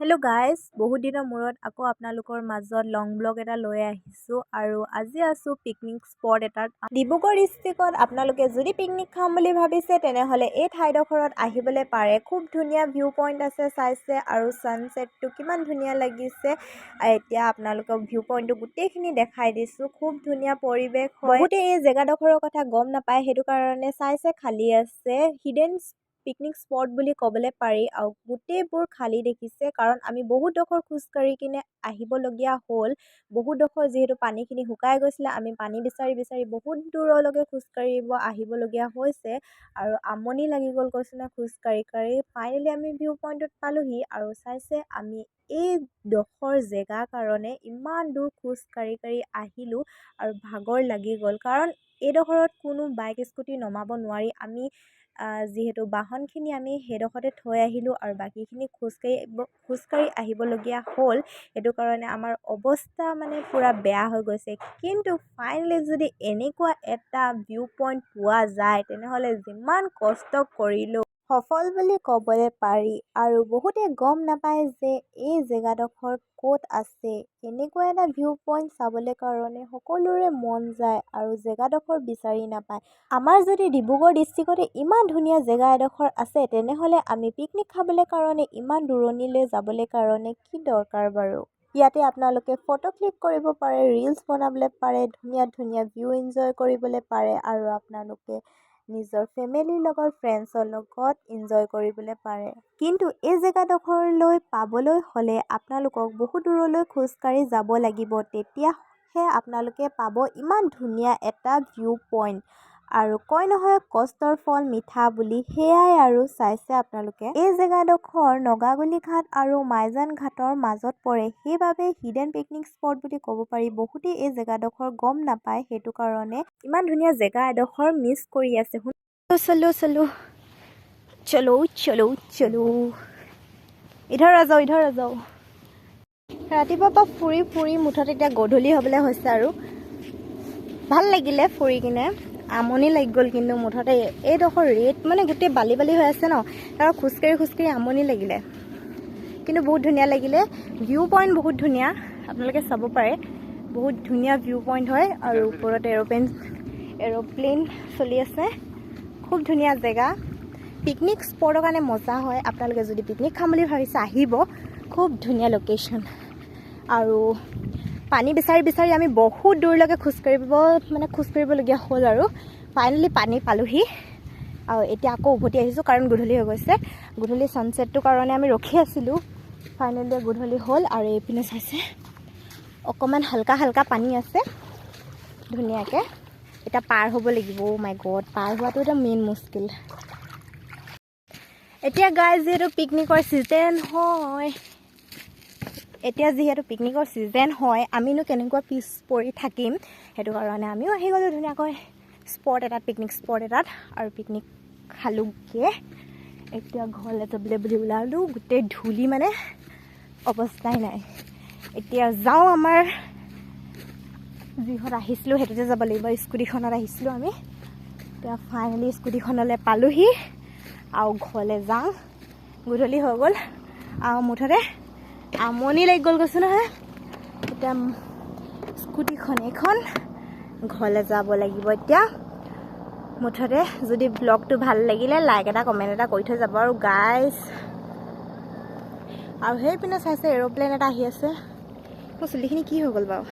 Hello' guys, বহুত দিনৰ মূৰত আকৌ আপোনালোকৰ মাজত লং ব্লগ এটা লৈ আহিছোঁ আৰু আজি আছোঁ পিকনিক স্পট এটাত। ডিব্ৰুগড় ডিষ্ট্ৰিক্টত আপোনালোকে যদি পিকনিক খাম বুলি ভাবিছে তেনেহ'লে এই ঠাইডোখৰত আহিবলৈ পাৰে। খুব ধুনীয়া ভিউ পইণ্ট আছে, চাইছে আৰু ছানছেটটো কিমান ধুনীয়া লাগিছে। এতিয়া আপোনালোকক ভিউ পইণ্টটো গোটেইখিনি দেখাই দিছোঁ। খুব ধুনীয়া পৰিৱেশ হয়। বহুতে এই জেগাডোখৰৰ কথা গম নাপায়, সেইটো কাৰণে চাইছে খালী আছে। হিডেন পিকনিক স্পট বুলি ক'বলৈ পাৰি আৰু গোটেইবোৰ খালী দেখিছে কাৰণ আমি বহুত ডোখৰ খোজকাঢ়ি কিনে আহিবলগীয়া হ'ল। বহুত ডোখৰ যিহেতু পানীখিনি শুকাই গৈছিলে, আমি পানী বিচাৰি বিচাৰি বহুত দূৰলৈকে খোজকাঢ়িব আহিবলগীয়া হৈছে আৰু আমনি লাগি গ'ল কৈছোঁ না খোজকাঢ়ি কাঢ়ি। ফাইনেলি আমি ভিউ পইণ্টত পালোহি আৰু চাইছে আমি এই ডোখৰ জেগাৰ কাৰণে ইমান দূৰ খোজকাঢ়ি কাঢ়ি আহিলোঁ আৰু ভাগৰ লাগি গ'ল কাৰণ এইডোখৰত কোনো বাইক স্কুটি নমাব নোৱাৰি। আমি যিহেতু বাহনখিনি আমি সেইডোখৰতে থৈ আহিলোঁ আৰু বাকীখিনি খোজকাঢ়ি আহিবলগীয়া হ'ল। সেইটো কাৰণে আমাৰ অৱস্থা মানে পূৰা বেয়া হৈ গৈছে। কিন্তু ফাইনেলি যদি এনেকুৱা এটা ভিউ পইণ্ট পোৱা যায় তেনেহ'লে যিমান কষ্ট কৰিলোঁ সফল বুলি ক'বলৈ পাৰি। আৰু বহুতে গম নাপায় যে এই জেগাডোখৰ ক'ত আছে। এনেকুৱা এটা ভিউ পইণ্ট চাবলৈ কাৰণে সকলোৰে মন যায় আৰু জেগাডোখৰ বিচাৰি নাপায়। আমাৰ যদি ডিব্ৰুগড় ডিষ্ট্ৰিক্টতে ইমান ধুনীয়া জেগা এডোখৰ আছে তেনেহ'লে আমি পিকনিক খাবলৈ কাৰণে ইমান দূৰণিলৈ যাবলৈ কাৰণে কি দৰকাৰ বাৰু। ইয়াতে আপোনালোকে ফটো ক্লিক কৰিব পাৰে, ৰিলচ বনাবলৈ পাৰে, ধুনীয়া ধুনীয়া ভিউ এনজয় কৰিবলৈ পাৰে আৰু আপোনালোকে নিজৰ ফেমিলিৰ লগত ফ্ৰেণ্ডছৰ লগত এনজয় কৰিবলৈ পাৰে। কিন্তু এই জেগাডোখৰলৈ পাবলৈ হ'লে আপোনালোকক বহুত দূৰলৈ খোজকাঢ়ি যাব লাগিব, তেতিয়াহে আপোনালোকে পাব ইমান ধুনীয়া এটা ভিউ পইণ্ট। আৰু কয় নহয় কষ্টৰ ফল মিঠা বুলি, সেয়াই আৰু চাইছে আপোনালোকে। এই জেগাডোখৰ নগাগুলি ঘাট আৰু মাইজান ঘাটৰ মাজত পৰে, সেইবাবে হিডেন পিকনিক স্পট বুলি ক'ব পাৰি। বহুতেই এই জেগাডোখৰ গম নাপায়, সেইটো কাৰণে ইমান ধুনীয়া জেগা এডোখৰ মিছ কৰি আছে। চলো চলো চলো চলো চলো, ইধৰ যাওঁ। ৰাতিপুৱাৰ পৰা ফুৰি ফুৰি মুঠতে এতিয়া গধূলি হ'বলৈ হৈছে আৰু ভাল লাগিলে ফুৰি কিনে। আমনি লাগি গ'ল কিন্তু মুঠতে এইডোখৰ ৰেট মানে গোটেই বালি বালি হৈ আছে ন, তাৰ খোজকাঢ়ি খোজকাঢ়ি আমনি লাগিলে। কিন্তু বহুত ধুনীয়া লাগিলে, ভিউ পইণ্ট বহুত ধুনীয়া, আপোনালোকে চাব পাৰে। বহুত ধুনীয়া ভিউ পইণ্ট হয় আৰু ওপৰত এৰ'প্লেন চলি আছে। খুব ধুনীয়া জেগা, পিকনিক স্পটৰ কাৰণে মজা হয়। আপোনালোকে যদি পিকনিক খাম বুলি ভাবিছে আহিব, খুব ধুনীয়া লোকেশ্যন। আৰু পানী বিচাৰি বিচাৰি আমি বহুত দূৰলৈকে খোজকাঢ়িবলগীয়া হ'ল আৰু ফাইনেলি পানী পালোহি। আৰু এতিয়া আকৌ উভতি আহিছোঁ কাৰণ গধূলি হৈ গৈছে। গধূলি ছানছেটটোৰ কাৰণে আমি ৰখি আছিলোঁ। ফাইনেলি গধূলি হ'ল আৰু এইপিনে চাইছে অকণমান হালকা হালকা পানী আছে ধুনীয়াকৈ। এতিয়া পাৰ হ'ব লাগিব। মাই গড, পাৰ হোৱাটো এটা মেইন মুস্কিল। এতিয়া গাইজ যিহেতু পিকনিকৰ ছিজন হয়, আমিনো কেনেকুৱা পিছ পৰি থাকিম, সেইটো কাৰণে আমিও আহি গ'লোঁ ধুনীয়াকৈ পিকনিক স্পট এটাত আৰু পিকনিক খালোঁগৈ। এতিয়া ঘৰলৈ যাবলৈ বুলি ওলালোঁ, গোটেই ধূলি মানে অৱস্থাই নাই। এতিয়া যাওঁ, আমাৰ যিহত আহিছিলোঁ সেইটোতে যাব লাগিব। স্কুটিখনত আহিছিলোঁ আমি, এতিয়া ফাইনেলি স্কুটিখনলৈ পালোহি আৰু ঘৰলৈ যাওঁ। গধূলি হৈ গ'ল আৰু মুঠতে আমনি লাগি গ'ল কৈছোঁ নহয়। এতিয়া স্কুটিখন এইখন ঘৰলৈ যাব লাগিব। এতিয়া মুঠতে যদি ব্লগটো ভাল লাগিলে লাইক এটা কমেণ্ট এটা কৰি থৈ যাব আৰু গাইজ। আৰু সেইপিনে চাইছে এৰ'প্লেন এটা আহি আছে। মোৰ চুলিখিনি কি হৈ গ'ল বাৰু।